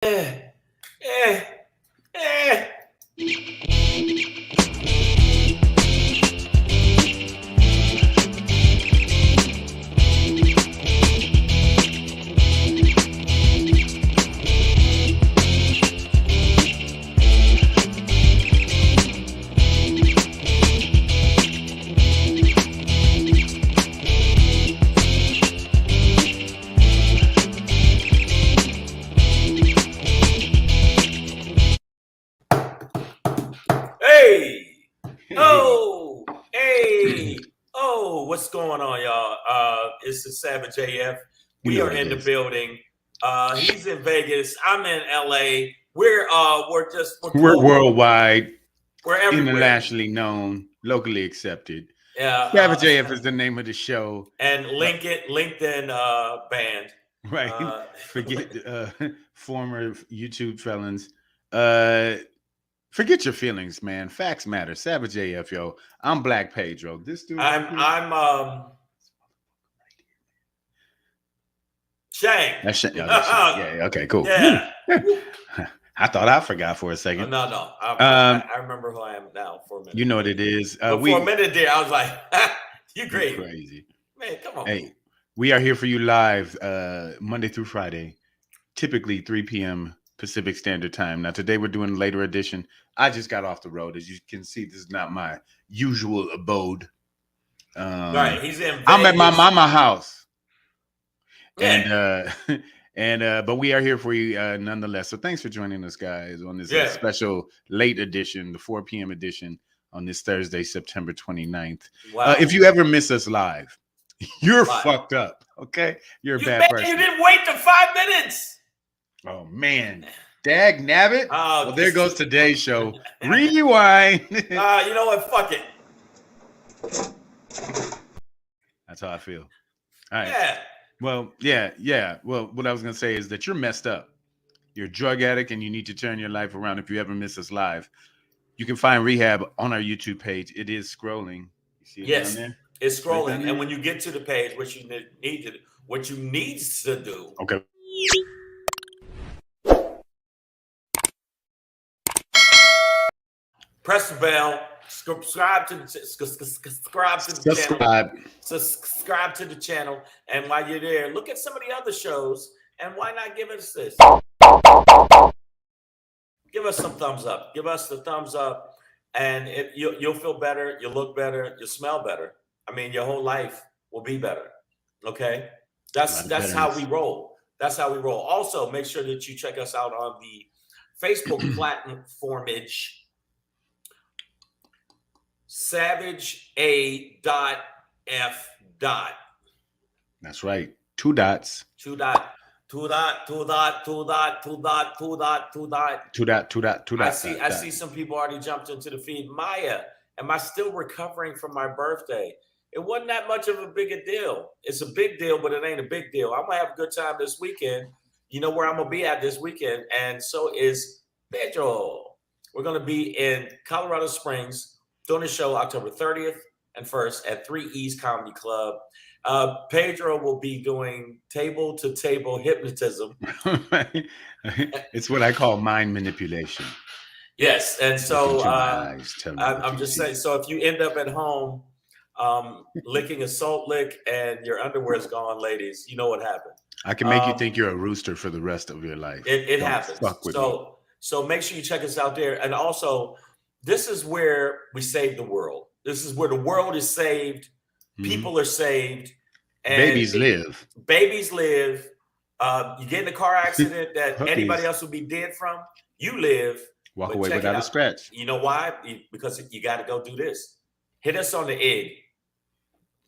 Eh, eh, eh. Hey, oh, hey, oh, what's going on, y'all? It's the Savage AF. You We know are what it in the is. building. He's in Vegas. I'm in LA. We're We're global. worldwide, We're everywhere. internationally known, locally accepted. Yeah, Savage AF is the name of the show. and Uh, LinkedIn band. right. Uh, Forget former YouTube felons. Uh, forget your feelings, man. Facts matter. Savage AF, yo. I'm Black Pedro. This dude right here. I'm Shang. That's Shane. Yeah. Okay. Cool. Woo. Yeah. Woo. I thought I forgot for a second. No. Um, I remember who I am now for a you minute. know what it is. But for a minute there, I was like, "You You great, crazy. man! Come on." Hey, we are here for you live Monday through Friday, typically 3 p.m. Pacific Standard Time. Now, today we're doing a later edition. I just got off the road. As you can see, this is not my usual abode. Right? He's in I'm at my Vegas. mama house. Yeah, And but we are here for you nonetheless. So thanks for joining us, guys, on this yeah. special late edition, the 4 p.m. edition on this Thursday, September 29th. Wow. If you ever miss us live, you're Live. fucked up. Okay, you're a You bad man, person. you didn't wait the 5 minutes. Oh man, dag nabbit. Oh, Well, there goes today's show. Rewind. You know what? Fuck it. That's how I feel. All right. Yeah. Well, yeah. Well, what I was gonna say is that you're messed up. You're a drug addict, and you need to turn your life around. If you ever miss us live, you can find rehab on our YouTube page. It is scrolling. You see it Yes, down there? it's Right down scrolling, there? and when you get to the page, what you needs to do. Okay. Press the bell. Subscribe to the channel. Subscribe to the channel, and while you're there, look at some of the other shows. And why not give us this? Give us some thumbs up. Give us the thumbs up, and you'll feel better. You'll look better. You'll smell better. I mean, your whole life will be better. Okay, that's how we roll. That's how we roll. Also, make sure that you check us out on the Facebook platformage. Savage A.F. That's right. 2 dots. 2 dot. 2 dot. 2 dot. 2 dot. 2 dot. 2 dot. 2 dot. 2 dot. 2 dot. 2 dot. I see some people already jumped into the feed. Maya, am I still recovering from my birthday? It wasn't that much of a big a deal. It's a big deal, but it ain't a big deal. I'm gonna have a good time this weekend. You know where I'm gonna be at this weekend, and so is Pedro. We're gonna be in Colorado Springs doing the show October 30th and 1st at 3 East Comedy Club. Pedro will be doing table to table hypnotism. It's what I call mind manipulation. Yes, and so I'm just saying. See. So if you end up at home licking a salt lick and your underwear is gone, ladies, you know what happened. I can make you think you're a rooster for the rest of your life. It happens. So make sure you check us out there, and also, this is where we save the world. This is where the world is saved. People are saved. And babies live. Babies live. You get in a car accident that anybody else would be dead from. You live. Walk away without a scratch. You know why? Because you got to go do this. Hit us on the egg.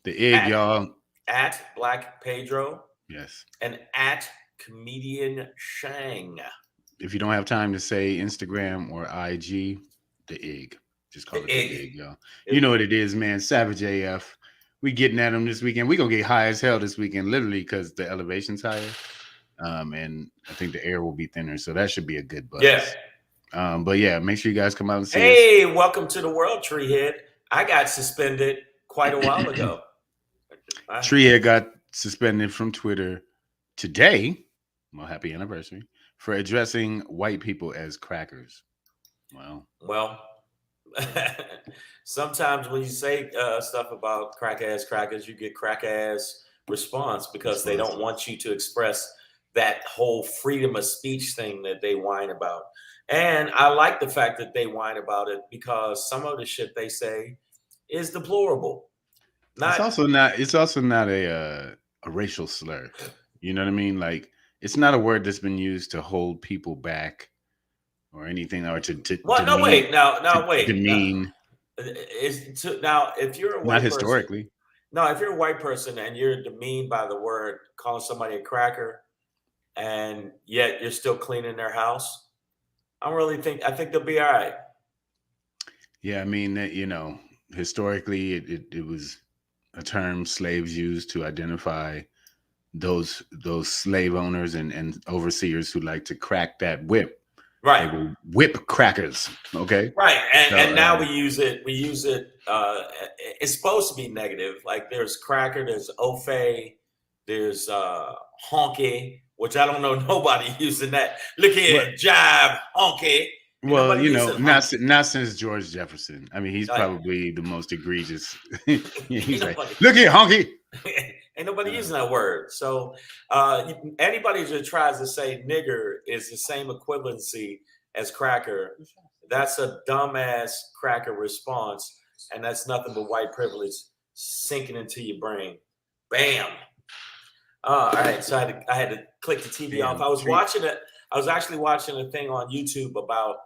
The egg, y'all. At Black Pedro. Yes. And at Comedian Shang. If you don't have time to say Instagram or IG, the egg. Just call it the egg, y'all. You know what it is, man. Savage AF. We getting at them this weekend. We gonna get high as hell this weekend, literally, because the elevation's higher. And I think the air will be thinner, so that should be a good buzz. Yeah. But yeah, make sure you guys come out and see us. Hey, welcome to the world, Treehead. I got suspended quite a while ago. Treehead got suspended from Twitter today. Well, happy anniversary. for addressing white people as crackers. Well, sometimes when you say stuff about crackers, you get crack ass response because they don't want you to express that whole freedom of speech thing that they whine about. And I like the fact that they whine about it because some of the shit they say is deplorable. It's Not also not. It's also not a racial slur. You know what I mean? Like it's not a word that's been used to hold people back or anything, or to Well, no, demean wait, now, wait. demean. Now, if you're a Not white person, historically. no, if you're a white person and you're demeaned by the word calling somebody a cracker, and yet you're still cleaning their house, I think they'll be all right. Yeah, I mean that historically it was a term slaves used to identify those slave owners and overseers who like to crack that whip. They Right, will whip crackers. Okay. right, So and now we use it. We use it. It's supposed to be negative. Like there's cracker, there's ofe, there's honky, which I don't know nobody using that. Look what here, jive, honky. Ain't well, nobody using not honky. not since George Jefferson. I mean, he's Like, probably the most egregious. ain't He's like, nobody. look here, honky. Ain't nobody Uh, using that word. So anybody that tries to say nigger is the same equivalency as cracker. That's a dumbass cracker response, and that's nothing but white privilege sinking into your brain. Bam. All right, so I had to click the TV off. damn, I was treat. watching it. I was actually watching a thing on YouTube about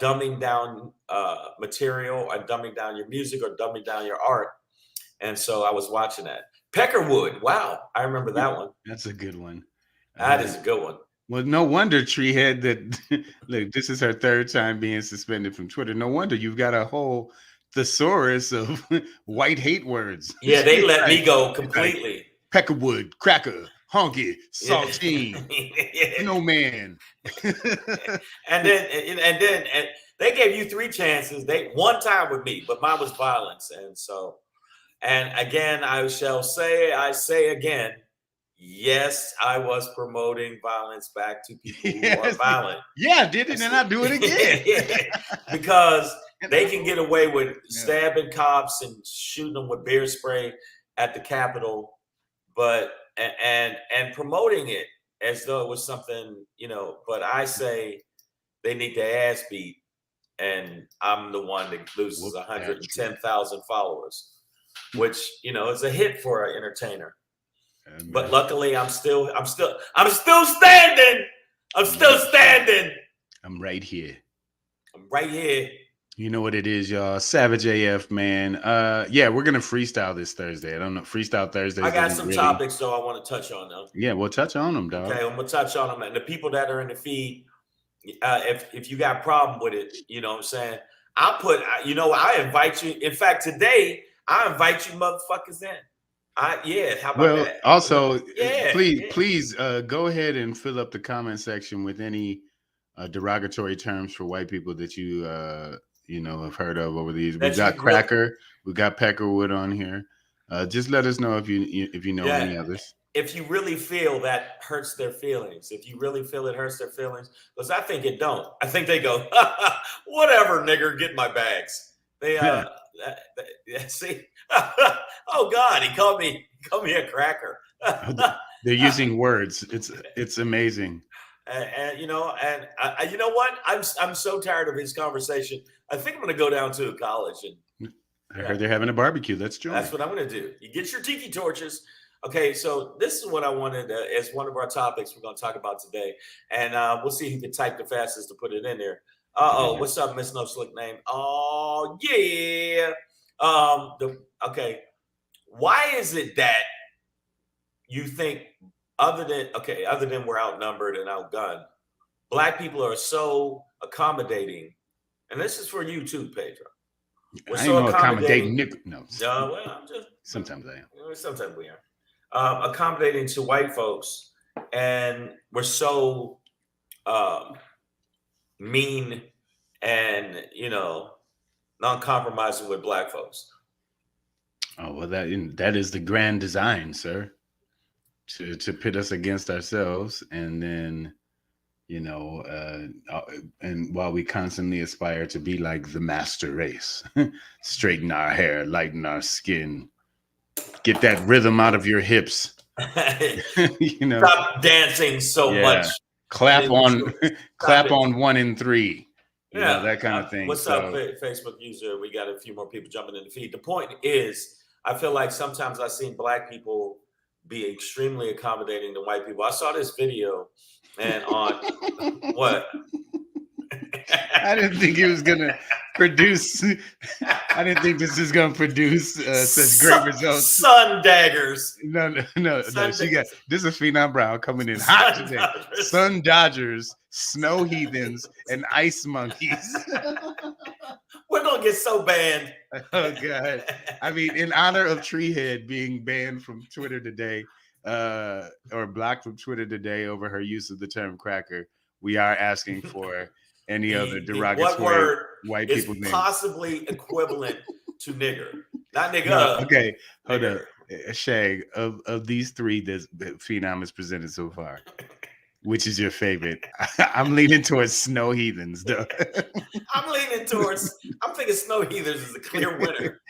dumbing down material, or dumbing down your music, or dumbing down your art. And so I was watching that. Peckerwood. Wow, I remember that one. That's a good one. That is a good one. Well, no wonder Treehead that look, this is her third time being suspended from Twitter. No wonder you've got a whole thesaurus of white hate words. Yeah, they She's let me go like completely. Peckerwood, cracker, honky, Yeah. saltine, Yeah. snowman. And they gave you 3 chances. They one time with me, but mine was violence. And again, I say again, yes, I was promoting violence back to people who are violent. Yeah, did it, and I'll do it again. Because they can get away with stabbing cops and shooting them with beer spray at the Capitol, but and promoting it as though it was something, but I say they need their ass beat, and I'm the one that loses 110,000 followers, which is a hit for an entertainer. But luckily, I'm still standing. I'm still standing. I'm right here. I'm right here. You know what it is, y'all. Savage AF, man. Yeah, we're gonna freestyle this Thursday. I don't know. Freestyle Thursday. I got some topics though I want to touch on though. Yeah, we'll touch on them, dog. Okay, I'm gonna touch on them. And the people that are in the feed, if you got a problem with it, you know what I'm saying? I invite you. In fact, today I invite you motherfuckers in. How about that? Also, please go ahead and fill up the comment section with any derogatory terms for white people that you have heard of over these. We got cracker, we got peckerwood on here. Just let us know if you know any others. If you really feel that hurts their feelings, if you really feel it hurts their feelings, because I think it don't. I think they go, whatever, nigger, get my bags. They see, oh God, he called me a cracker. They're using words. It's amazing. And you know what? I'm so tired of his conversation. I think I'm going to go down to a college and. I heard they're having a barbecue. Let's join. That's what I'm going to do. You get your tiki torches. Okay, so this is what I wanted as one of our topics we're going to talk about today, and we'll see who can type the fastest to put it in there. What's up, Miss No Slick Name? Oh yeah. Okay. Why is it that you think other than we're outnumbered and outgunned, black people are so accommodating? And this is for you too, Pedro. We're so accommodating. No. Well, I'm just. Sometimes I am. Sometimes we are. Accommodating to white folks, and we're so mean and non-compromising with black folks. Oh well, that is the grand design, sir. To pit us against ourselves, and then you know, and while we constantly aspire to be like the master race, straighten our hair, lighten our skin, get that rhythm out of your hips, you know, Stop dancing so much yeah, and clap in the on, streets. Stop clap it. on 1 and 3, you know, Yeah. that kind of thing. What's up, So Facebook user? We got a few more people jumping in the feed. The point is, I feel like sometimes I've seen black people be extremely accommodating to white people. I saw this video and on what? I didn't think it was gonna produce. I didn't think this was gonna produce such great results. Sun daggers. No. Sun, She got this is Phenom Brown coming in hot sun today. Dodgers. Sun Dodgers, snow heathens, and ice monkeys. We're gonna get so banned. Oh God! I mean, in honor of Treehead being banned from Twitter today, or blocked from Twitter today over her use of the term "cracker," we are asking for any other What derogatory word white is people names. possibly equivalent to nigger? Not nigga. No, okay, hold up. Nigger. Shag, of these three that Phenom has presented so far, which is your favorite? I'm leaning towards Snow Heathens, though. I'm thinking Snow Heathers is a clear winner.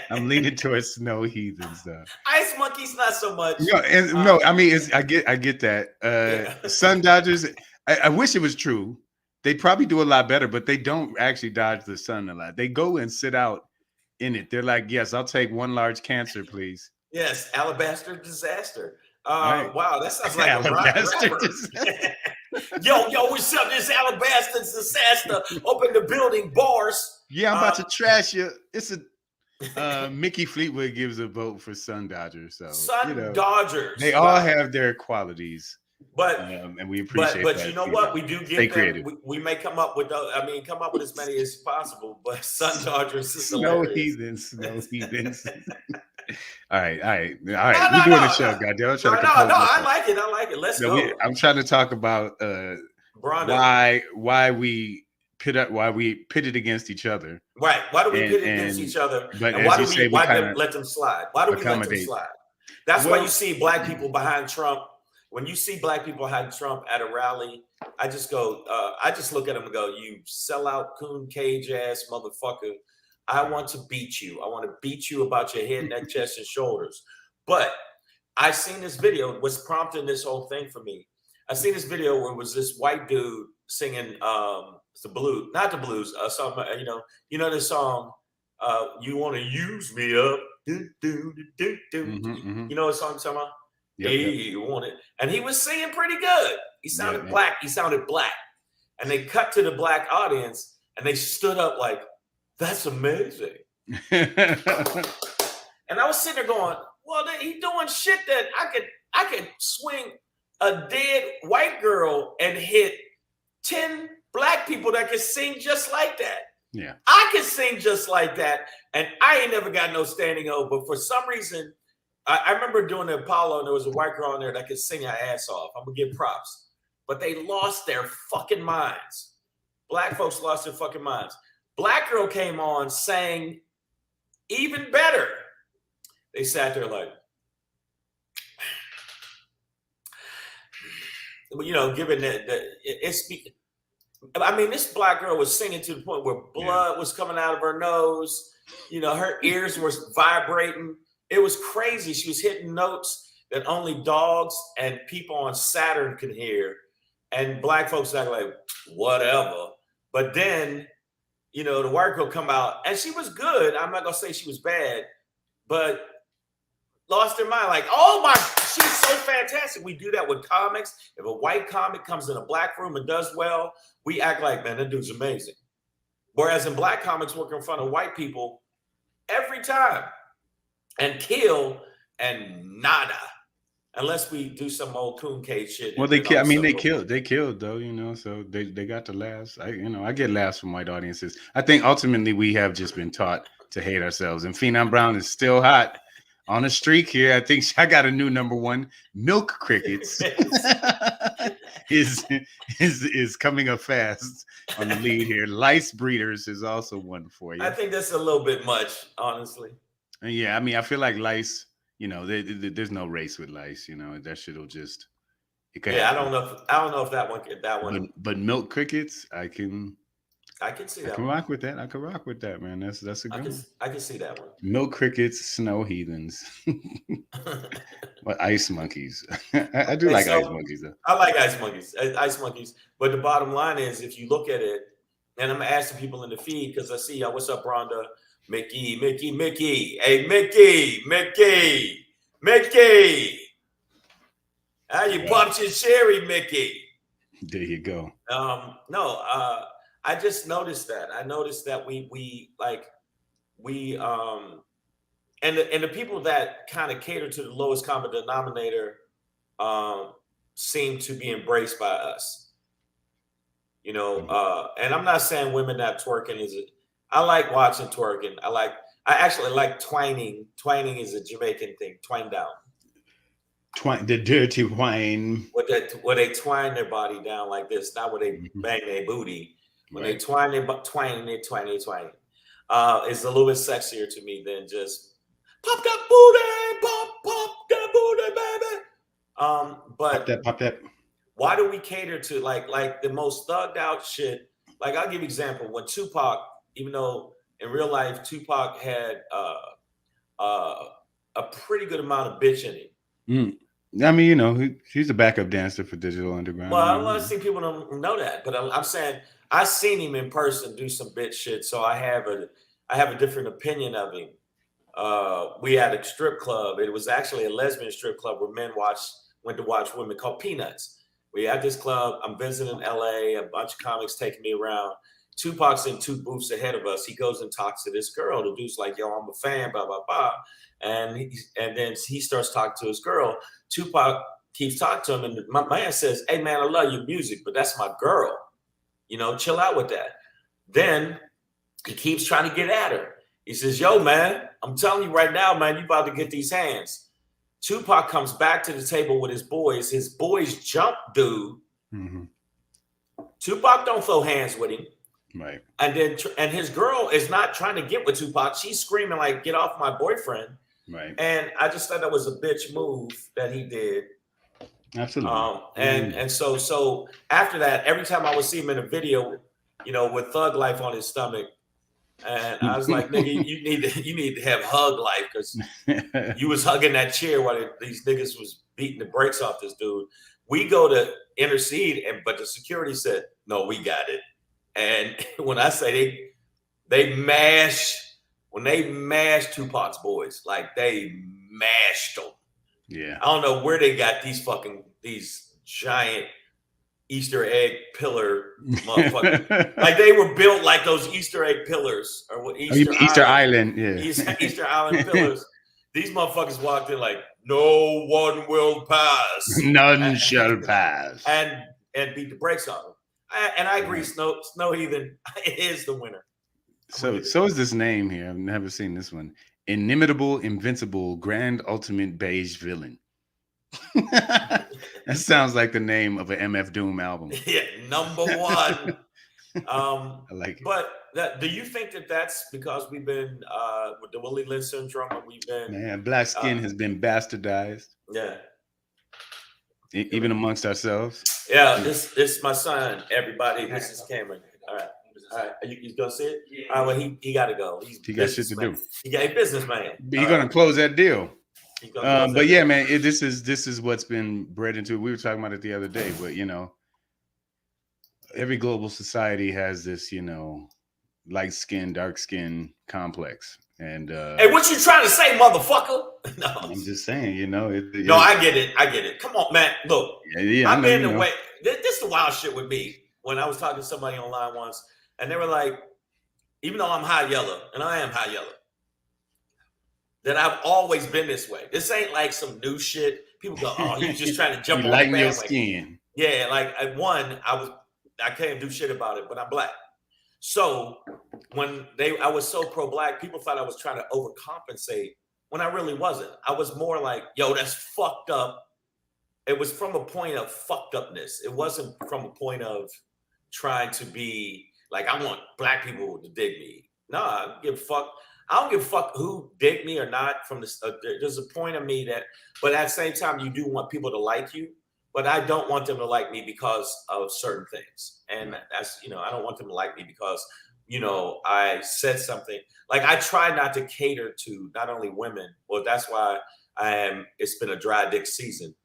I'm leaning towards Snow Heathens, though. Ice Monkeys, not so much. No, I mean, I get that. Yeah. Sun Dodgers, I wish it was true. They probably do a lot better, but they don't actually dodge the sun a lot. They go and sit out in it. They're like, yes, I'll take one large cancer, please. Yes, Alabaster Disaster. Right. Wow, that sounds like a rapper. Yo, what's up? This Alabaster Disaster. Open the building, bars. Yeah, I'm about to trash you. It's a Mickey Fleetwood gives a vote for Sun Dodgers. So Sun Dodgers. They all have their qualities. But and we appreciate but that. You know what? We do give them. We may come up with come up with as many as possible. But Sun Dodgers is Snow hilarious. Heathens. All right. We're doing the show, goddamn. I like it. Let's go. I'm trying to talk about why we pitted against each other. Right. Why do we pit against each other? But and why do we let them slide? Why do we let them slide? That's why you see black people behind Trump. When you see black people behind Trump at a rally, I just go, I just look at them and go, you sellout coon cage ass motherfucker. I want to beat you. I want to beat you about your head, neck, chest, and shoulders. But I seen this video. What's prompting this whole thing for me? I seen this video where it was this white dude singing the blues, not the blues, song. You know this song. You want to use me up? Do, do, do, do. Mm-hmm. You know what song I'm talking about? Yep, You want it, and he was singing pretty good. He sounded black. He sounded black, and they cut to the black audience, and they stood up like, "That's amazing." And I was sitting there going, "Well, he doing shit that I could swing a dead white girl and hit 10 black people that could sing just like that. Yeah, I could sing just like that, and I ain't never got no standing O. But for some reason." I remember doing the Apollo, and there was a white girl on there that could sing her ass off. I'm gonna give props, but they lost their fucking minds. Black folks lost their fucking minds. Black girl came on, sang even better. They sat there like, given that it's. I mean, this black girl was singing to the point where blood was coming out of her nose. Her ears were vibrating. It was crazy. She was hitting notes that only dogs and people on Saturn could hear. And black folks act like, whatever. But then, the white girl come out, and she was good. I'm not going to say she was bad, but lost their mind. Like, oh my, she's so fantastic. We do that with comics. If a white comic comes in a black room and does well, we act like, man, that dude's amazing. Whereas in black comics, working in front of white people, every time. And kill and nada, unless we do some old coon cage shit. Well, they killed. They killed though, so they got the laughs. I get laughs from white audiences. I think ultimately we have just been taught to hate ourselves. And Phenom Brown is still hot on a streak here. I think I got a new number one. Milk Crickets is coming up fast on the lead here. Lice Breeders is also one for you. I think that's a little bit much, honestly. Yeah, I mean, I feel like lice, there's no race with lice, that shit'll just, It could Yeah, happen. I don't know if that one. But milk crickets, I can See I that can one. rock with that. I can rock with that, man. That's a good one. I can see that one. Milk crickets, snow heathens, but ice monkeys. I do Okay, like ice so monkeys though. I like ice monkeys. But the bottom line is, if you look at it, and I'm asking people in the feed because I see y'all. What's up, Rhonda? Mickey, Mickey, Mickey. Hey, Mickey, Mickey, Mickey. How you Right. popped your cherry, Mickey? There you go. No, I just noticed that. I noticed that we and the people that kind of cater to the lowest common denominator um seem to be embraced by us. You know, Mhm. and I'm not saying women not twerking is it. I like watching twerking. I actually like twining. Twining is a Jamaican thing. Twine down. The dirty wine. Where they twine their body down like this, not where they Mhm. bang their booty. When they Right. twine their twine. It's a little bit sexier to me than just pop that booty, pop that booty, baby. Pop But that, pop that. why do we cater to like the most thugged out shit? Like I'll give you an example. When Tupac, even though in real life Tupac had uh, a pretty good amount of bitch in him. Mm. I mean, you know, he's a backup dancer for Digital Underground. I Well, a mean, lot of people don't know that, but I'm saying I seen him in person do some bitch shit, so I have a different opinion of him. We had a strip club. It was actually a lesbian strip club where men went to watch women called Peanuts. We at this club. I'm visiting LA. A bunch of comics taking me around. Tupac's in two booths ahead of us. He goes and talks to this girl. The dude's like, "Yo, I'm a fan." Blah blah blah. And then he starts talking to his girl. Tupac keeps talking to him, and my man says, "Hey man, I love your music, but that's my girl. You know, chill out with that." Then he keeps trying to get at her. He says, "Yo, man, I'm telling you right now, man, you about to get these hands." Tupac comes back to the table with his boys. His boys jump dude. mm-hmm. Tupac don't throw hands with him. Right. And his girl is not trying to get with Tupac. She's screaming like, "Get off my boyfriend." Right. And I just thought that was a bitch move that he did. Absolutely. And so after that, every time I would see him in a video, you know, with Thug Life on his stomach, and I was like, "Nigga, you need to have Hug Life because you was hugging that chair while these niggas was beating the brakes off this dude." We go to intercede, but the security said, "No, we got it." And when I say they when they mashed Tupac's boys, like they mashed them. Yeah. I don't know where they got these giant Easter egg pillar motherfuckers. Like they were built like those Easter egg pillars or what Easter Island. Yeah. Easter Island pillars. These motherfuckers walked in like no one will pass. None shall pass. And beat the brakes on them. And I agree, Snow Heathen is the winner. So is this name here. I've never seen this one. Inimitable, invincible, grand ultimate beige villain. That sounds like the name of an MF Doom album. Yeah, number one. I like it. But do you think that's because we've been with the Willie Lynch syndrome, and we've been Man, black skin has been bastardized. Yeah. Even amongst ourselves. Yeah, this is my son, everybody. This is Cameron. All right. You gonna see it? Yeah. All right, well, he gotta go. He got shit to do. He got a businessman. He's gonna close that deal. But yeah, deal. man, this is what's been bred into. We were talking about it the other day, but you know, every global society has this, you know, light skin, dark skin complex. And hey, what you trying to say, motherfucker? No, I'm just saying, you know. No, I get it. Come on, man. Look, yeah, I've been away. This is the wild shit with me. When I was talking to somebody online once, and they were like, even though I'm high yellow, and I am high yellow, that I've always been this way. This ain't like some new shit. People go, "Oh, you just trying to jump on the bandwagon." Your skin. Yeah, like I can't do shit about it, but I'm black. So when I was so pro-black, people thought I was trying to overcompensate when I really wasn't. I was more like, "Yo, that's fucked up." It was from a point of fucked upness. It wasn't from a point of trying to be like, I want black people to dig me. No, I don't give a fuck. I don't give a fuck who dig me or not. There's a point of me that, but at the same time, you do want people to like you. but I don't want them to like me because of certain things. And that's, I don't want them to like me because, I said something. Like, I try not to cater to not only women. Well, that's why it's been a dry dick season.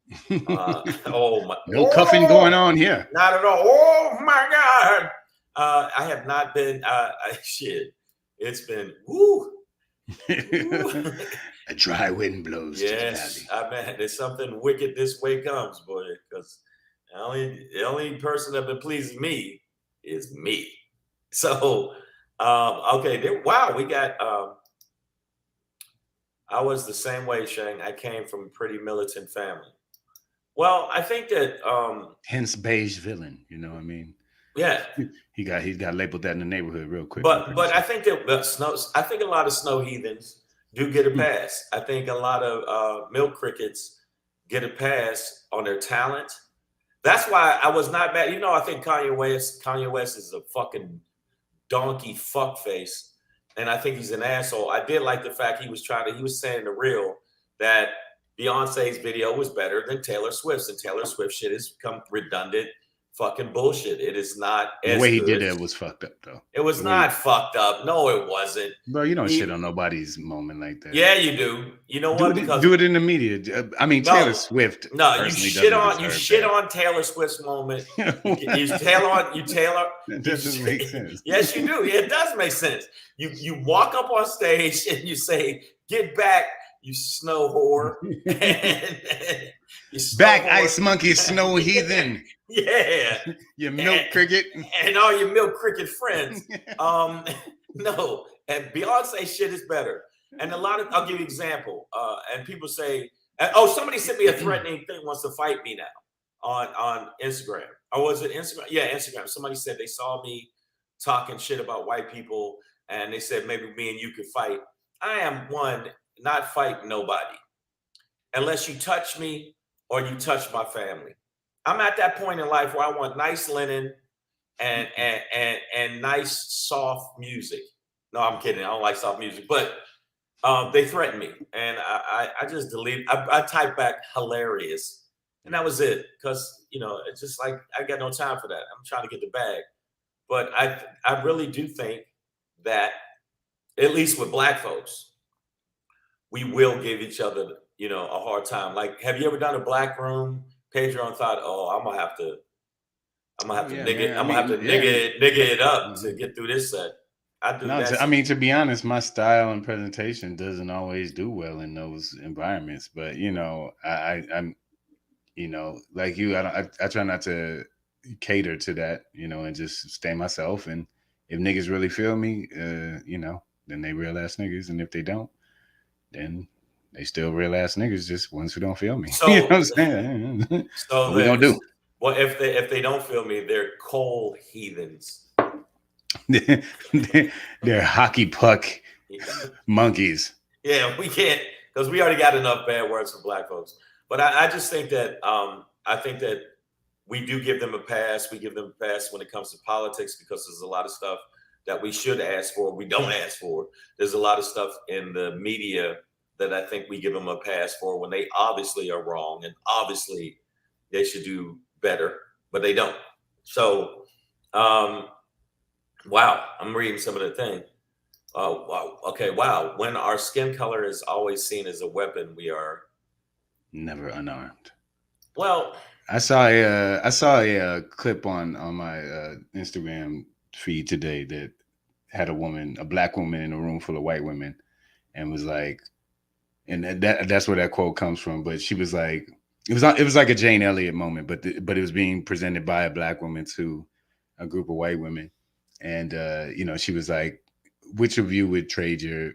Oh my, no cuffing going on here. Not at all. Oh my God. I have not been, shit. It's been, woo. A dry wind blows. Yes, I mean, there's something wicked this way comes, boy. Because the only person that been pleasing me is me. So, okay, wow, we got. I was the same way, Shang. I came from a pretty militant family. Well, I think that. Hence, beige villain. You know what I mean? Yeah. He got labeled that in the neighborhood real quick. But I think that I think a lot of snow heathens do get a pass. I think a lot of milk crickets get a pass on their talent. That's why I was not mad. I think Kanye West is a fucking donkey fuckface, and I think he's an asshole. I did like the fact he was saying the real that Beyonce's video was better than Taylor Swift's, and Taylor Swift shit has become redundant fucking bullshit. It is not as the way he good. did it was fucked up, though. It was not fucked up. No, it wasn't. Bro, you don't shit on nobody's moment like that. Yeah, you do. You know what? Do it in the media. I mean, Taylor Swift. No, you shit on Taylor Swift's moment. you Taylor. That doesn't make sense. Yes, you do. It does make sense. You walk up on stage and you say, "Get back, you snow whore." Back, ice monkey, snow heathen. Yeah. Your milk cricket. And all your milk cricket friends. No. And Beyonce shit is better. And I'll give you an example. And people say, somebody sent me a threatening thing, wants to fight me now on Instagram. Or was it Instagram? Yeah, Instagram. Somebody said they saw me talking shit about white people. And they said maybe me and you could fight. I am not fighting nobody. Unless you touch me or you touch my family. I'm at that point in life where I want nice linen and nice soft music. No, I'm kidding. I don't like soft music, but they threatened me, and I just deleted. I typed back hilarious, and that was it. Because it's just like I got no time for that. I'm trying to get the bag, but I really do think that at least with Black folks, we will give each other a hard time. Like, have you ever done a Black room? Pedro thought, I'm gonna have to nigga it up to get through this set. I mean, to be honest, my style and presentation doesn't always do well in those environments. But I'm like you, I try not to cater to that, and just stay myself. And if niggas really feel me, then they real ass niggas, and if they don't, then they still real ass niggas, just ones who don't feel me. So, you know what I'm saying? So what we gonna do? Well, if they don't feel me, they're cold heathens. They're hockey puck monkeys. Yeah, we can't, because we already got enough bad words for Black folks. But I just think that we do give them a pass. We give them a pass when it comes to politics, because there's a lot of stuff that we should ask for, we don't ask for. There's a lot of stuff in the media that I think we give them a pass for when they obviously are wrong, and obviously they should do better, but they don't. So, wow, I'm reading some of the thing. Wow. Okay. Wow. When our skin color is always seen as a weapon, we are never unarmed. Well, I saw a clip on my Instagram feed today that had a Black woman in a room full of white women, and was like, and that's where that quote comes from. But she was like, it was like a Jane Elliott moment, but it was being presented by a Black woman to a group of white women, and she was like, which of you would trade your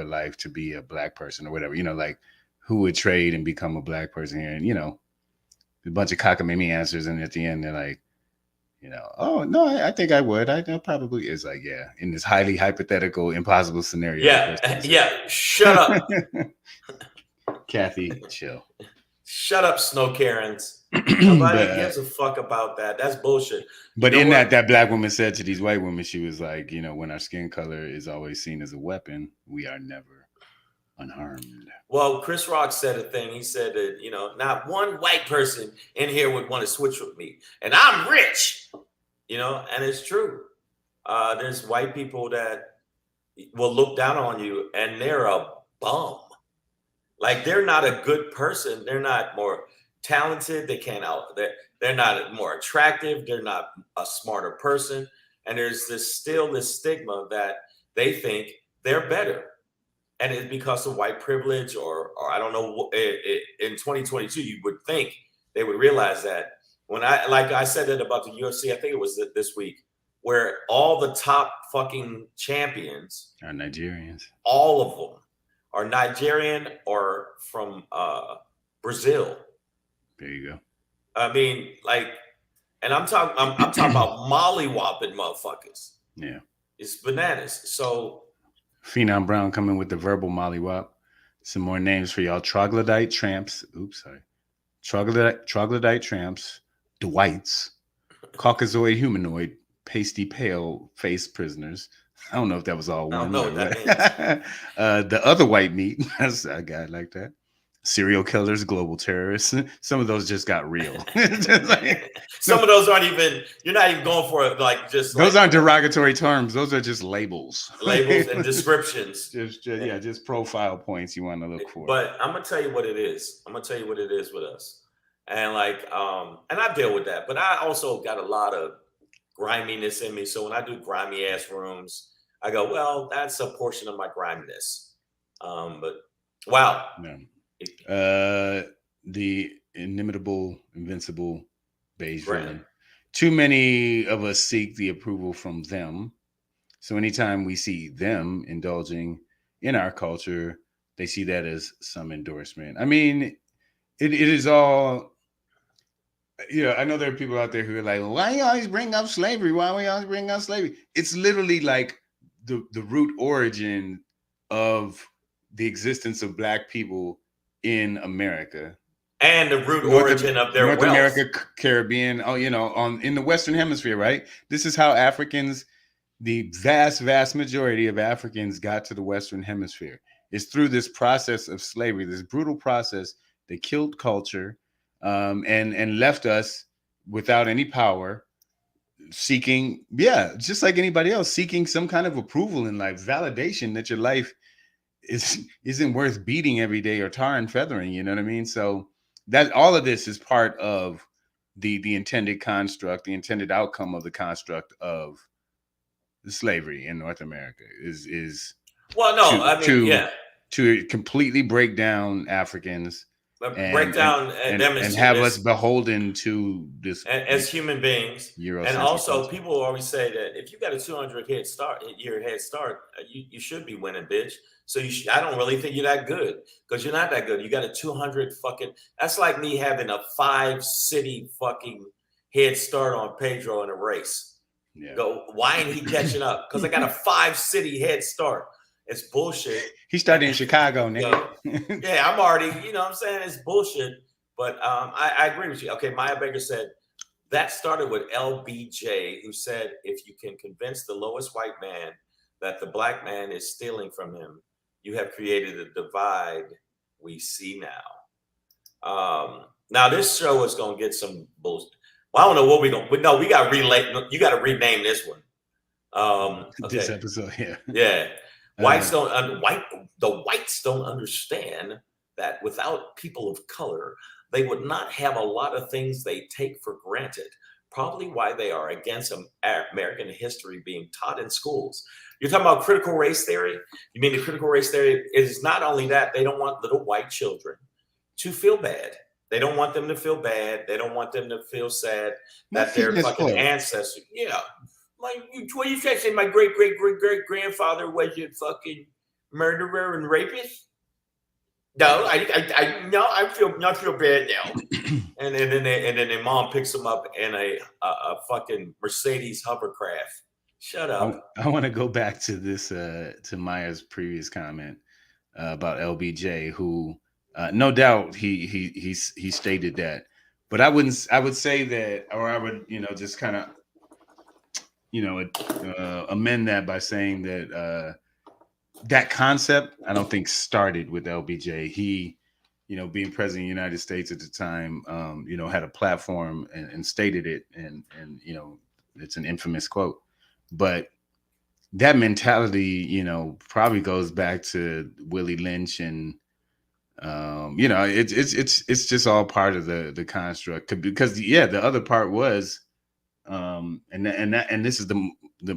life to be a Black person or whatever, like who would trade and become a Black person here, and a bunch of cockamamie answers, and at the end they're like, oh no, I think I would. I probably is like, yeah, in this highly hypothetical, impossible scenario. Yeah. Shut up, Kathy. Chill. Shut up, Snow Karens. Nobody gives a fuck about that. That's bullshit. But in that Black woman said to these white women, she was like, when our skin color is always seen as a weapon, we are never unharmed. Well, Chris Rock said a thing. He said that, not one white person in here would want to switch with me. And I'm rich, and it's true. There's white people that will look down on you and they're a bum. Like they're not a good person. They're not more talented. They can't out. They're not more attractive. They're not a smarter person. And there's still this stigma that they think they're better. And it's because of white privilege, or I don't know. In 2022, you would think they would realize that. When I said that about the UFC, I think it was this week, where all the top fucking champions are Nigerians. All of them are Nigerian or from Brazil. There you go. I mean, and I'm talking about molly-whopping motherfuckers. Yeah, it's bananas. So. Phenom Brown coming with the verbal mollywop. Some more names for y'all. Troglodyte tramps. Oops, sorry. Troglodyte tramps. Dwights. Caucasoid humanoid. Pasty pale face prisoners. I don't know if that was all one. I don't know what that means. The other white meat. I got it like that. Serial killers, global terrorists. Some of those just got real. Some of those aren't even. You're not even going for it. Those aren't derogatory terms. Those are just labels. Labels and descriptions. Just profile points you want to look for. But I'm gonna tell you what it is. I'm gonna tell you what it is with us, and and I deal with that. But I also got a lot of griminess in me. So when I do grimy ass rooms, I go, well, that's a portion of my griminess. But wow. Yeah. The inimitable, invincible beige villain. Too many of us seek the approval from them. So anytime we see them indulging in our culture, they see that as some endorsement. I mean, it is all. I know there are people out there who are like, why you always bring up slavery? Why we always bring up slavery? It's literally like the root origin of the existence of Black people in America, and the root origin of their North wealth. America, Caribbean. In the Western Hemisphere, right? This is how Africans, the vast majority of Africans, got to the Western Hemisphere. It's through this process of slavery, this brutal process. They killed culture, and left us without any power, seeking, just like anybody else, seeking some kind of approval in life, validation that your life isn't worth beating every day or tar and feathering, you know what I mean? So that all of this is part of the intended construct, the intended outcome of the construct of the slavery in North America is to completely break down Africans, break down them and have us beholden to this as human beings. And also, people always say that if you got a 200 year head start, you should be winning, bitch. So I don't really think you're that good, because you're not that good. You got a 200 fucking. That's like me having a 5-city fucking head start on Pedro in a race. Yeah. Go, why ain't he catching up? Because I got a 5-city head start. It's bullshit. He started in Chicago, nigga. Yeah, I'm already, what I'm saying? It's bullshit. But I agree with you. Okay, Maya Baker said that started with LBJ, who said, if you can convince the lowest white man that the Black man is stealing from him, you have created a divide we see now. Now this show is gonna get some bullshit. Well, I don't know what we're gonna. But no, we got to relate. You got to rename this one. Okay. This episode, yeah. Yeah. The whites don't understand that without people of color, they would not have a lot of things they take for granted. Probably why they are against American history being taught in schools. You're talking about critical race theory? You mean the critical race theory is not only that, they don't want little white children to feel bad. They don't want them to feel bad. They don't want them to feel sad that their fucking ancestors. Yeah. What you say my great grandfather was a fucking murderer and rapist? No, I feel bad now. and then their mom picks them up in a fucking Mercedes hovercraft. Shut up. I want to go back to this to Maya's previous comment about LBJ, who no doubt he stated that, but I would say that, or I would just kind of amend that by saying that that concept, I don't think started with LBJ. He, being president of the United States at the time, had a platform and stated it, and it's an infamous quote. But that mentality, probably goes back to Willie Lynch, and it's just all part of the construct. Because the other part was, and this is the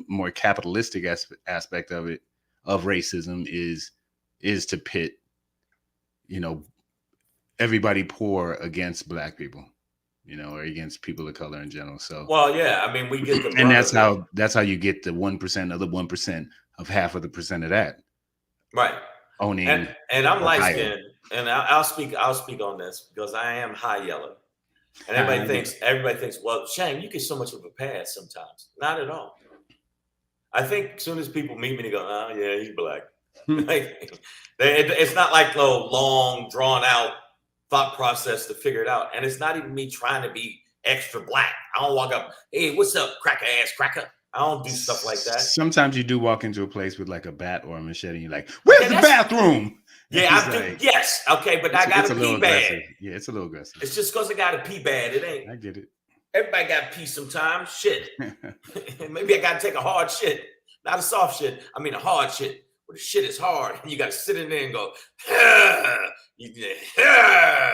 more capitalistic aspect of it, of racism, is to pit everybody poor against black people, or against people of color in general. So, well, yeah, I mean, we get the and brunt of it. that's how you get the 1% of the 1% of half of the percent of that, Right. owning And I'm light Ohio. skinned, and I'll speak on this because I am high yellow. And everybody thinks, well, Shane, you get so much of a pass sometimes. Not at all. I think as soon as people meet me, they go, oh yeah, he's black. Like, it's not like no long, drawn out thought process to figure it out. And it's not even me trying to be extra black. I don't walk up, hey, what's up, cracker ass cracker? I don't do stuff like that. Sometimes you do walk into a place with like a bat or a machete, and you're like, where's the bathroom? Yeah, I do. Like, yes. Okay, but I got to pee bad. Yeah, it's a little aggressive. It's just because I got to pee bad. It ain't. I get it. Everybody got to pee sometimes. Shit. Maybe I got to take a hard shit. Not a soft shit. I mean a hard shit. Where the shit is hard. And you got to sit in there and go, yeah.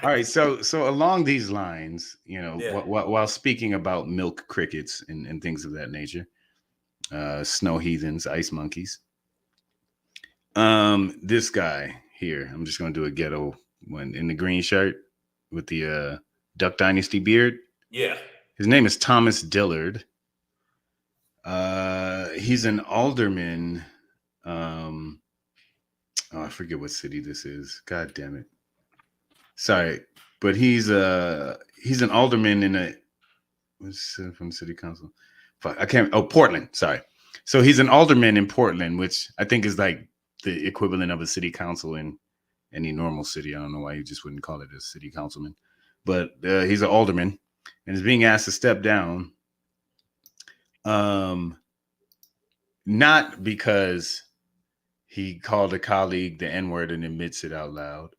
All right. So along these lines, while speaking about milk crickets and things of that nature, snow heathens, ice monkeys. This guy here, I'm just going to do a ghetto one, in the green shirt with the Duck Dynasty beard. Yeah. His name is Thomas Dillard. He's an alderman. I forget what city this is. God damn it. Sorry, but he's an alderman from city council. Fuck, I can't. Oh, Portland. Sorry. So he's an alderman in Portland, which I think is like the equivalent of a city council in any normal city. I don't know why you just wouldn't call it a city councilman, but he's an alderman and is being asked to step down. Not because he called a colleague the N-word and admits it out loud.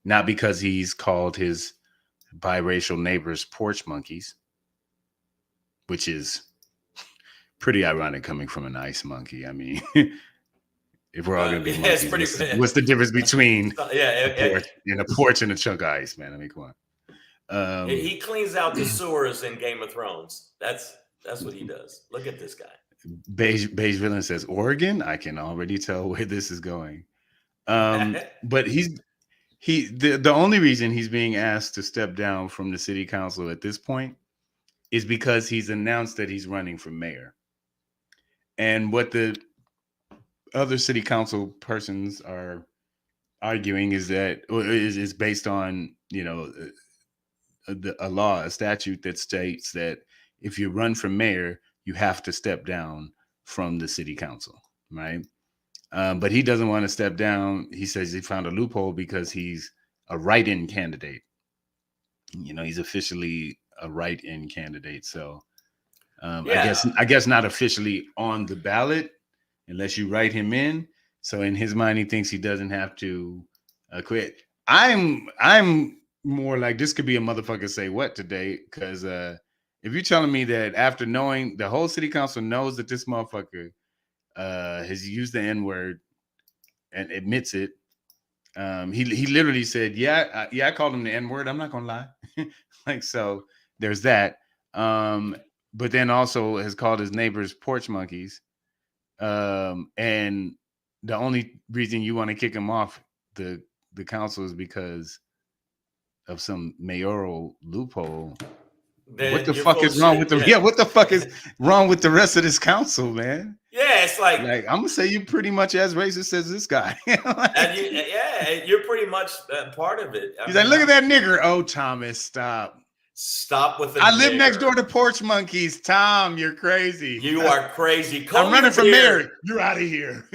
Not because he's called his biracial neighbors porch monkeys, which is pretty ironic coming from an ice monkey. I mean, if we're all going to be monkeys, what's the difference between a porch and a chunk of ice, man? I mean, come on. He cleans out the sewers in Game of Thrones. That's what he does. Look at this guy. Beige Villain says, Oregon? I can already tell where this is going. But the only reason he's being asked to step down from the city council at this point is because he's announced that he's running for mayor. And what the other city council persons are arguing is that is based on, a law, a statute that states that if you run for mayor, you have to step down from the city council, right? But he doesn't want to step down. He says he found a loophole because he's a write-in candidate. He's officially a write-in candidate. So I guess not officially on the ballot unless you write him in. So in his mind, he thinks he doesn't have to quit. I'm more like, this could be a motherfucker say what today, because if you're telling me that after knowing the whole city council knows that this motherfucker has used the N-word and admits it, he literally said, I called him the N-word. I'm not gonna lie. Like, so there's that. But then also has called his neighbors porch monkeys. And the only reason you want to kick him off the council is because of some mayoral loophole. What the fuck is wrong with what the fuck is wrong with the rest of this council, man? Yeah, it's like I'm gonna say you pretty much as racist as this guy. and you're pretty much part of it. He's like, look at that nigger. Oh, Thomas, stop with the I live next door to porch monkeys. Tom, you're crazy. You are crazy. I'm running for mayor. You're out of here.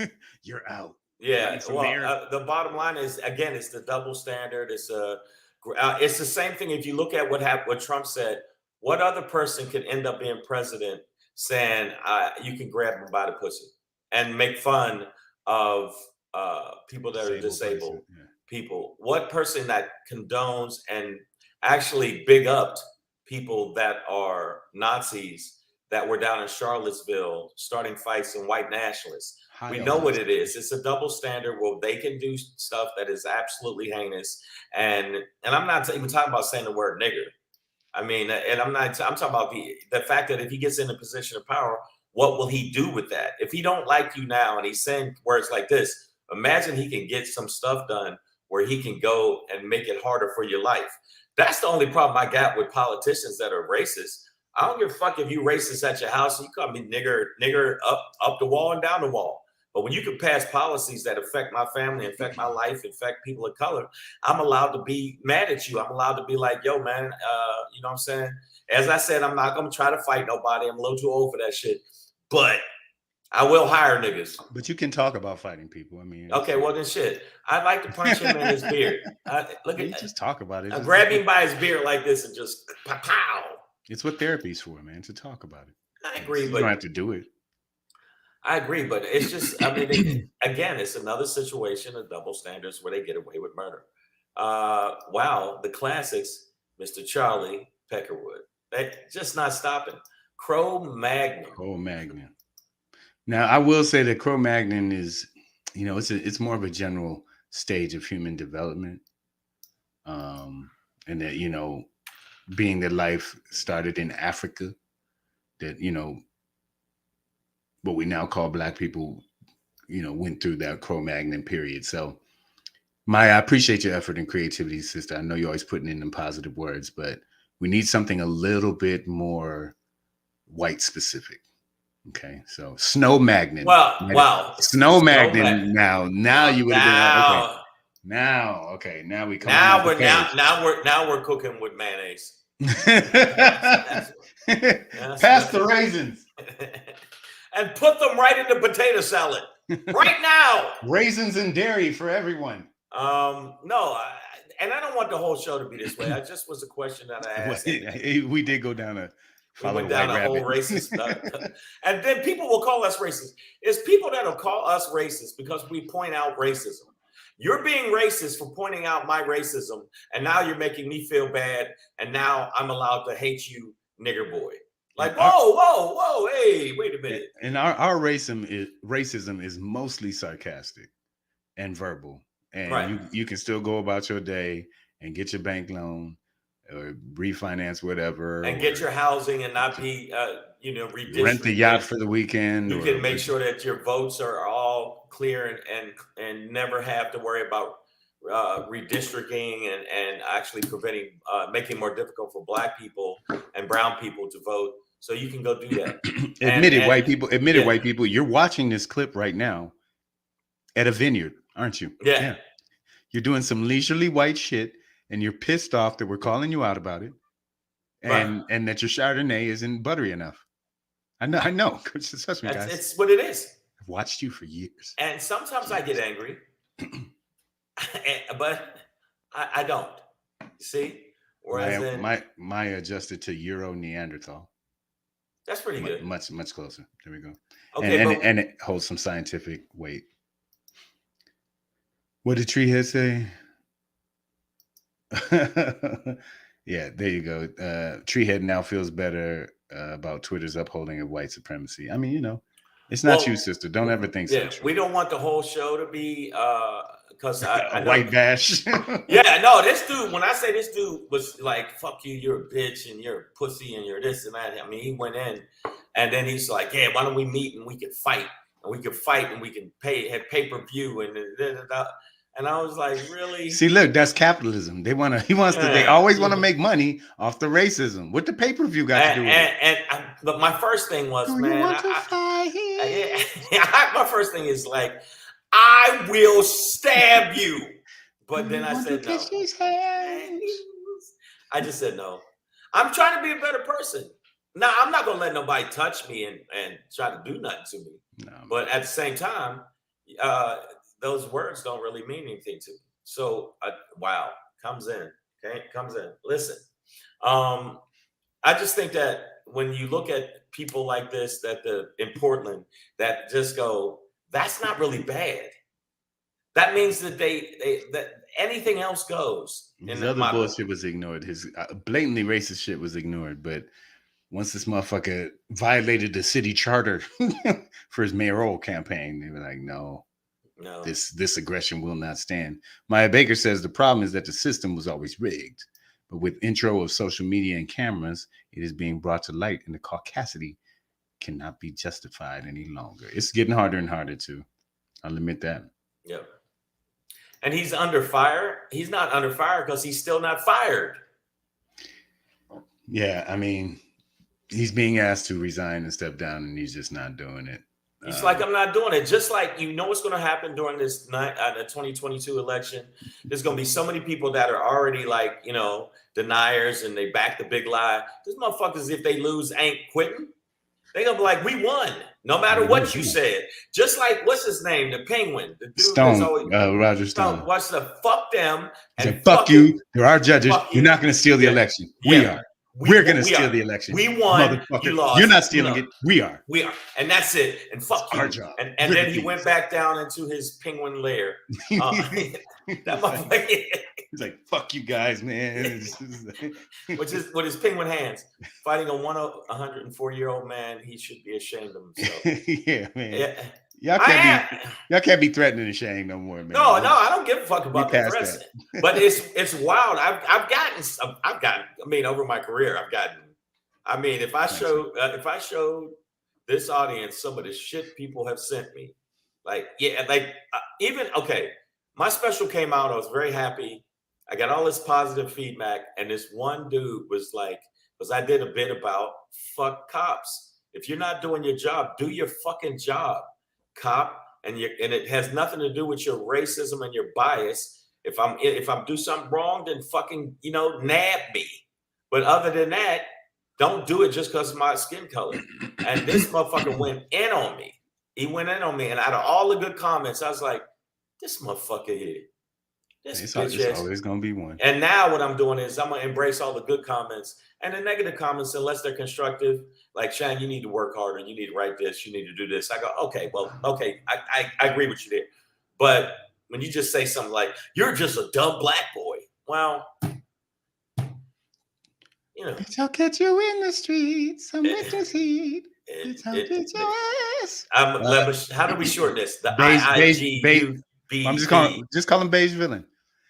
You're out. Yeah. The bottom line is, again, it's the double standard. It's the same thing. If you look at what Trump said, what other person could end up being president saying you can grab him by the pussy? and make fun of people that are disabled Yeah. people. What person that condones and actually big up people that are Nazis that were down in Charlottesville starting fights and white nationalists? High We on know that what it is. situation. It's a double standard where they can do stuff that is absolutely heinous. And I'm not even talking about saying the word nigger. I mean, and I'm not. I'm talking about the fact that if he gets in a position of power, what will he do with that? If he don't like you now, and he's saying words like this, imagine he can get some stuff done where he can go and make it harder for your life. That's the only problem I got with politicians that are racist. I don't give a fuck if you racist at your house. You call me nigger up the wall and down the wall. But when you can pass policies that affect my family, affect my life, affect people of color, I'm allowed to be mad at you. I'm allowed to be like, yo, man, you know what I'm saying? As I said, I'm not going to try to fight nobody. I'm a little too old for that shit. But I will hire niggas. But you can talk about fighting people. I mean, okay, well then shit. I'd like to punch him in his beard. Look you at just talk about it. grab him by his beard like this and just pow. It's what therapy's for, man, to talk about it. I agree, You but don't have to do it. I agree, but it's just, I mean, again, it's another situation of double standards where they get away with murder. Wow, the classics, Mr. Charlie Peckerwood. They just not stopping. Cro-Magnon. Cro-Magnon. Now, I will say that Cro-Magnon is, it's more of a general stage of human development. And that, being that life started in Africa, that, what we now call Black people, went through that Cro-Magnon period. So Maya, I appreciate your effort and creativity, sister. I know you're always putting in them positive words, but we need something a little bit more white specific. Okay, so Snow-Magnon. Well, wow. Snow-Magnon. Now you would have been like, okay. Now we come now on we're the page. now we're cooking with mayonnaise. Pass the raisins. And put them right in the potato salad right now. Raisins and dairy for everyone. No, and I don't want the whole show to be this way. I just was a question that I asked. We did go down a we went down a whole racist stuff. And then people will call us racist. It's people that'll call us racist because we point out racism. You're being racist for pointing out my racism, and now you're making me feel bad, and now I'm allowed to hate you, nigger boy. Like, whoa, hey, wait a minute. And our racism is mostly sarcastic and verbal. And right. you can still go about your day and get your bank loan or refinance whatever. And get your housing and not be, redistricted. Rent the yacht for the weekend. You can make sure that your votes are all clear and never have to worry about redistricting and actually preventing, making it more difficult for Black people and brown people to vote. So you can go do that. White people, you're watching this clip right now at a vineyard, aren't you? Yeah. You're doing some leisurely white shit and you're pissed off that we're calling you out about it. And that your Chardonnay isn't buttery enough. I know. Trust me, guys. It's what it is. I've watched you for years. And sometimes I get angry. But I don't. See? Whereas my adjusted to Euro Neanderthal. That's pretty good. Much closer. There we go. Okay, and it holds some scientific weight. What did Treehead say? Yeah, there you go. Treehead now feels better about Twitter's upholding of white supremacy. I mean, it's not you, sister. Don't ever think so. We don't want the whole show to be because I know, white bash. Yeah, no, this dude, when I say this dude was like, fuck you, you're a bitch and you're a pussy and you're this and that. I mean, he went in and then he's like, yeah, why don't we meet and we can fight and we can have pay-per-view and and I was like, really? See, look, that's capitalism. They always want to make money off the racism. What the pay-per-view got to do with it? But my first thing was, my first thing is like, I will stab you. But then I said no. I just said no. I'm trying to be a better person. Now, I'm not going to let nobody touch me and try to do nothing to me. No, but at the same time, those words don't really mean anything to me. So, comes in. Listen, I just think that when you look at people like this in Portland that just go, that's not really bad. That means that that anything else goes His in other my book. bullshit was ignored. His blatantly racist shit was ignored. But once this motherfucker violated the city charter for his mayoral campaign, they were like, no. This aggression will not stand. Maya Baker says the problem is that the system was always rigged. But with intro of social media and cameras, it is being brought to light, and the caucasity cannot be justified any longer. It's getting harder and harder too. I'll admit that. Yep. And he's under fire. He's not under fire because he's still not fired. Yeah, I mean, he's being asked to resign and step down, and he's just not doing it. He's like, I'm not doing it. Just like, what's going to happen during this the 2022 election. There's going to be so many people that are already like, deniers, and they back the big lie. These motherfuckers, if they lose, ain't quitting. They're going to be like, we won, no matter what you said. Just like, what's his name? The Penguin. The dude Stone, Roger Stone. What's the fuck them? And fuck you. There are judges. You're not going to steal the election. We are. We're going to steal the election. We won. You lost. You're not stealing it. We are. We are. And that's it. And fuck you. Our job. And then he went back down into his penguin lair. That motherfucker. He's like, fuck you guys, man. With his penguin hands, fighting a 104-year-old man, he should be ashamed of himself. Yeah, man. Yeah. Y'all can't be threatening and ashamed no more, man. No, I don't give a fuck about the threats. But it's wild. I've gotten. Over my career, if I showed this audience some of the shit people have sent me, my special came out. I was very happy. I got all this positive feedback, and this one dude was like, because I did a bit about fuck cops. If you're not doing your job, do your fucking job, cop. And it has nothing to do with your racism and your bias. If I'm do something wrong, then fucking nab me. But other than that, don't do it just because of my skin color. And this motherfucker went in on me. He went in on me, and out of all the good comments, I was like, this motherfucker here. It's always gonna be one. And now what I'm doing is I'm gonna embrace all the good comments and the negative comments, unless they're constructive. Like, Shane, you need to work harder. You need to write this. You need to do this. I go, okay, I agree with you there. But when you just say something like, "You're just a dumb black boy," well, I'll catch you in the streets. I'm with this heat. How do we shorten this? The IIG. I'm just call him Beige Villain.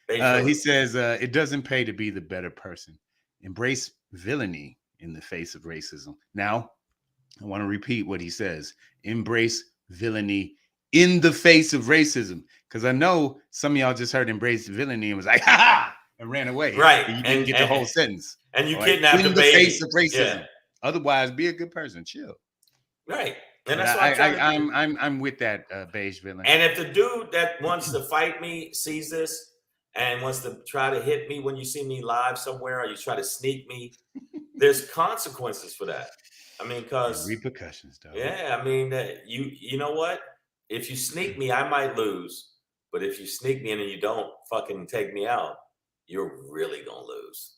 He says it doesn't pay to be the better person. Embrace villainy in the face of racism. Now, I want to repeat what he says. Embrace villainy in the face of racism. Because I know some of y'all just heard embrace villainy and was like, ha ha, and ran away. Right. And you didn't get the whole sentence. And you kidnapped in the baby. face of racism. Yeah. Otherwise, be a good person. Chill. Right. And that's what I'm with that Beige Villain. And if the dude that wants to fight me sees this and wants to try to hit me when you see me live somewhere, or you try to sneak me, there's consequences for that. Because repercussions, though. Yeah, you know what? If you sneak me, I might lose. But if you sneak me in and you don't fucking take me out, you're really gonna lose.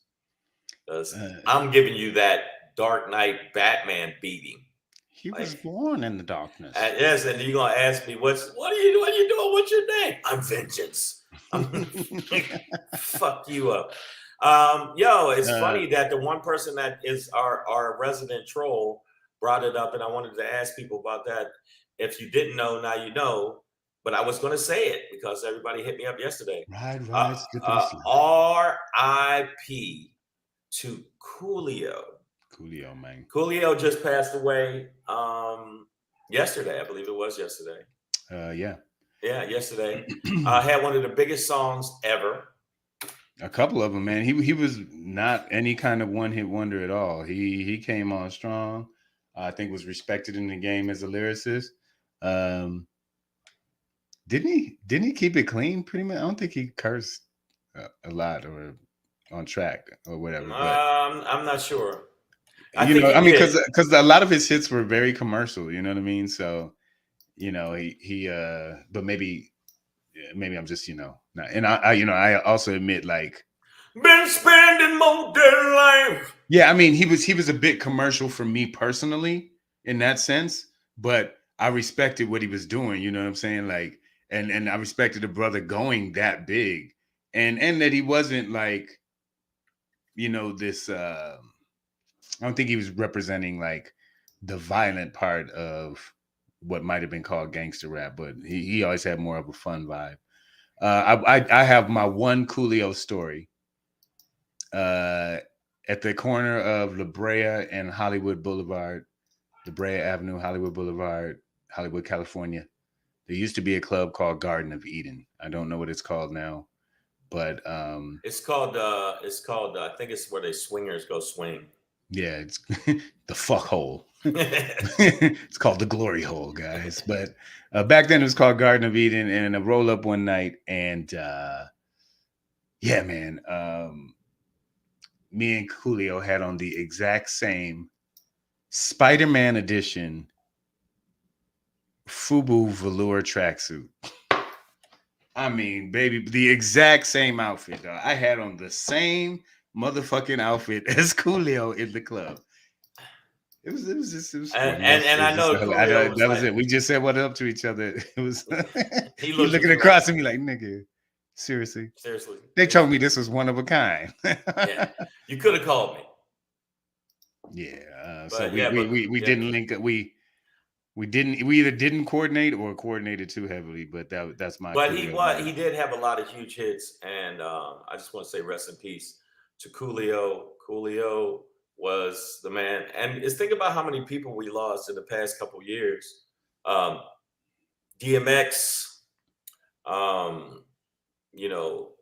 Because I'm giving you that Dark Knight Batman beating. He was born in the darkness. Yes, and you're gonna ask me, what are you doing? What's your name? I'm Vengeance. Fuck you up. It's funny that the one person that is our resident troll brought it up, and I wanted to ask people about that. If you didn't know, now you know. But I was going to say it because everybody hit me up yesterday. Right. R.I.P. to Coolio. Coolio, man. Coolio just passed away yesterday. I believe it was yesterday. Yeah. Yeah, yesterday. Had one of the biggest songs ever. A couple of them, man. He was not any kind of one-hit wonder at all. He came on strong. I think was respected in the game as a lyricist. Didn't he keep it clean pretty much? I don't think he cursed a lot or on track or whatever. But, I'm not sure. Because a lot of his hits were very commercial, you know what I mean? So, but maybe I'm just, not, and I also admit, like, Been spending more than life. Yeah, I mean, he was a bit commercial for me personally in that sense, but I respected what he was doing. You know what I'm saying? Like, and I respected the brother going that big, and that he wasn't like, this. I don't think he was representing like the violent part of what might have been called gangster rap, but he always had more of a fun vibe. I have my one Coolio story. Uh, at the corner of La Brea and Hollywood Boulevard, La Brea Avenue, Hollywood Boulevard, Hollywood, California. There used to be a club called Garden of Eden. I don't know what it's called now, but It's called. I think it's where they swingers go swing. yeah, it's the fuck hole. It's called the glory hole, guys. But back then it was called Garden of Eden, and a roll up one night, and yeah, man, me and Coolio had on the exact same Spider-Man edition Fubu velour tracksuit. I mean, baby, the exact same outfit. Dog. I had on the same motherfucking outfit as Coolio in the club. It was funny. And I know Coolio was that was like, it. We just said what up to each other. It was he he looked looking at you across like, at me like, nigga, seriously. seriously. They told me this was one of a kind. Yeah, you could have called me. Yeah. So But we yeah. didn't link up. We either didn't coordinate or coordinated too heavily, but that's my But Coolio. he did have a lot of huge hits, and I just want to say rest in peace to Coolio. Coolio was the man, and it's think about how many people we lost in the past couple years. Um, DMX, um, you know,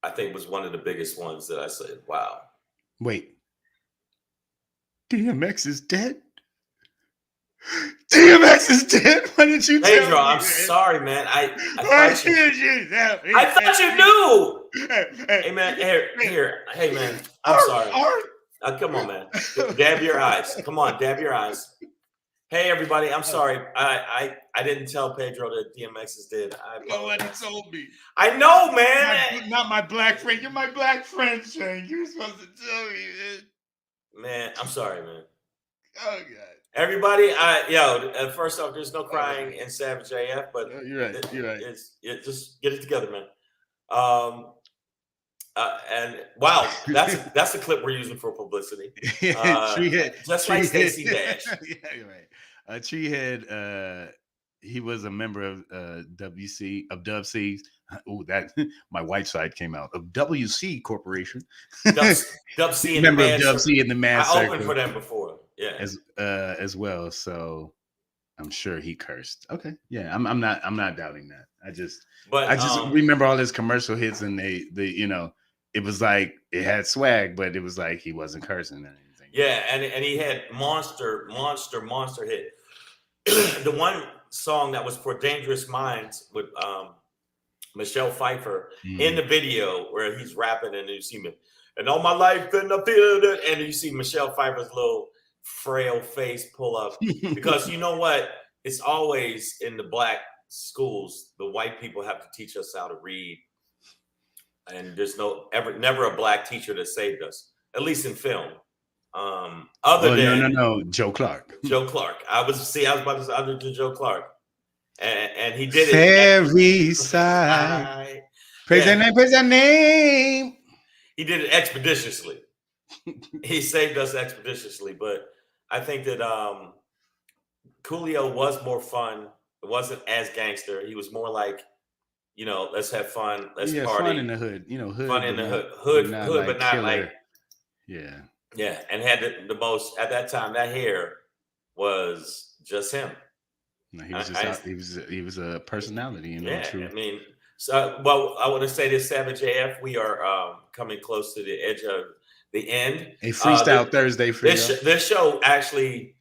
I think was one of the biggest ones that I said, "Wow." Wait, DMX is dead? DMX is dead? Why didn't you tell Pedro, me, I'm man? sorry, man. I Why thought you. didn't you tell me? I thought you knew. Hey, Hey, man, here. Hey, man, I'm sorry. Come on, man. Dab your eyes. Come on, dab your eyes. Hey, everybody. I'm sorry. I didn't tell Pedro that DMX is dead. Nobody told me. I know, man. Not my black friend. You're my black friend, Shane. You were supposed to tell me, man. Man, I'm sorry, man. Oh God. Everybody, first off, there's no crying in Savage AF, but You're right. You're right. Just get it together, man. And wow, that's a clip we're using for publicity. Just like Stacey Dash. Yeah, you're right. Treehead, he was a member of Dub C's. Oh, that my white side came out of WC Corporation. Dub C member of Dub C in the Mad Circle. I opened for them before, yeah, as well. So I'm sure he cursed. Okay, yeah, I'm not doubting that. I just remember all his commercial hits, and they it was like it had swag, but it was like he wasn't cursing or anything. Yeah, and he had monster hit. The one song that was for Dangerous Minds with Michelle Pfeiffer in the video where he's rapping and you see me, and all my life couldn't appear, and you see Michelle Pfeiffer's little frail face pull up because you know what? It's always in the black schools, the white people have to teach us how to read. And there's never a black teacher that saved us, at least in film. No, Joe Clark. Joe Clark. I was about to say other than Joe Clark, and he did it. Fairy side. Praise that name. He did it expeditiously. He saved us expeditiously, but I think that Coolio was more fun. It wasn't as gangster. He was more like, let's have fun. Let's party. Fun in the hood. Hood. Fun in the hood, but not like. Yeah. Yeah, and had the most at that time. That hair was just him. No, he was he was a personality. Yeah, true. I mean, so I want to say this, Savage AF. We are coming close to the edge of the end. A freestyle Thursday for this show actually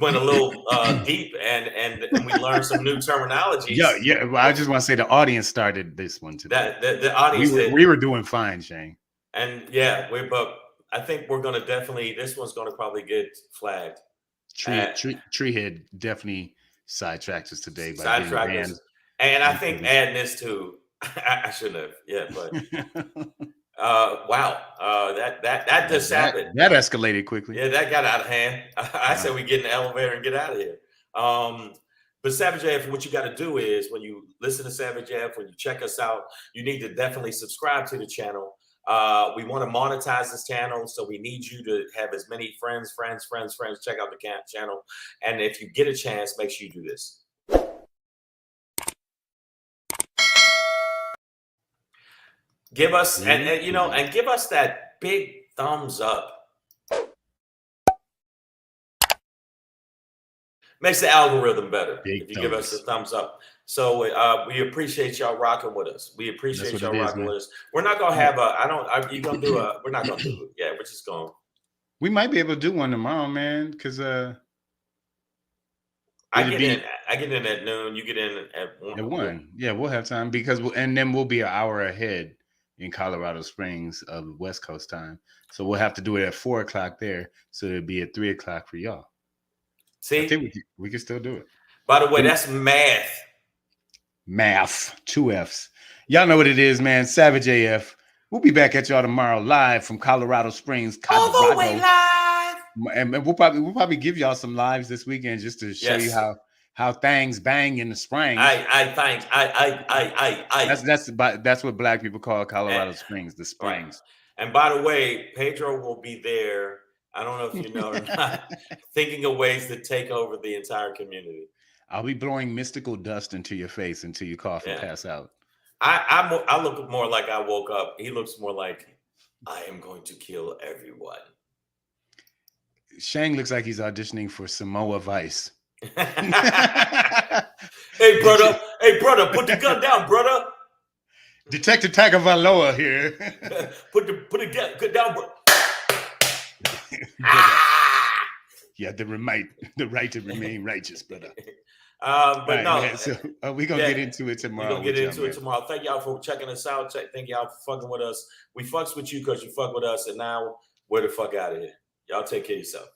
went a little deep, and we learned some new terminology. Yeah. Well, I just want to say the audience started this one today. The audience we were doing fine, Shane. And yeah, but I think we're going to this one's going to probably get flagged. Treehead definitely sidetracked us today. And I think adding this to, I shouldn't have. Yeah, but Wow. That just happened. That escalated quickly. Yeah, that got out of hand. I said we get in the elevator and get out of here. But Savage AF, what you got to do is when you listen to Savage AF, when you check us out, you need to definitely subscribe to the channel. We want to monetize this channel, so we need you to have as many friends. Check out the channel, and if you get a chance, make sure you do this. Give us and give us that big thumbs up. Makes the algorithm better if you give us a thumbs up. So we appreciate y'all rocking with us. We appreciate y'all rocking with us. We're not gonna have we're not gonna do it. Yeah, we're just going. We might be able to do one tomorrow, man, because I get in at noon. You get in at 1. At 1. Yeah, we'll have time because then we'll be an hour ahead in Colorado Springs of West Coast time. So we'll have to do it at 4 o'clock there. So it'll be at 3 o'clock for y'all. See, I think we can still do it. By the way, that's math. Math, 2 F's. Y'all know what it is, man. Savage AF. We'll be back at y'all tomorrow live from Colorado Springs, Colorado. All the way live. And we'll probably give y'all some lives this weekend just to show you how things bang in the springs. That's what Black people call Colorado Springs, the springs. Right. And by the way, Pedro will be there. I don't know if you know or not, thinking of ways to take over the entire community. I'll be blowing mystical dust into your face until you cough and pass out. I look more like I woke up. He looks more like I am going to kill everyone. Shang looks like he's auditioning for Samoa Vice. Hey brother, put the gun down, brother. Detective Tagovailoa here. put the gun down, bro. You have the right to remain righteous, brother. But right, no, man, so we're gonna get into it tomorrow. We're gonna get into it tomorrow. Thank y'all for checking us out. Thank y'all for fucking with us. We fucks with you because you fuck with us, and now we're the fuck out of here. Y'all take care of yourself.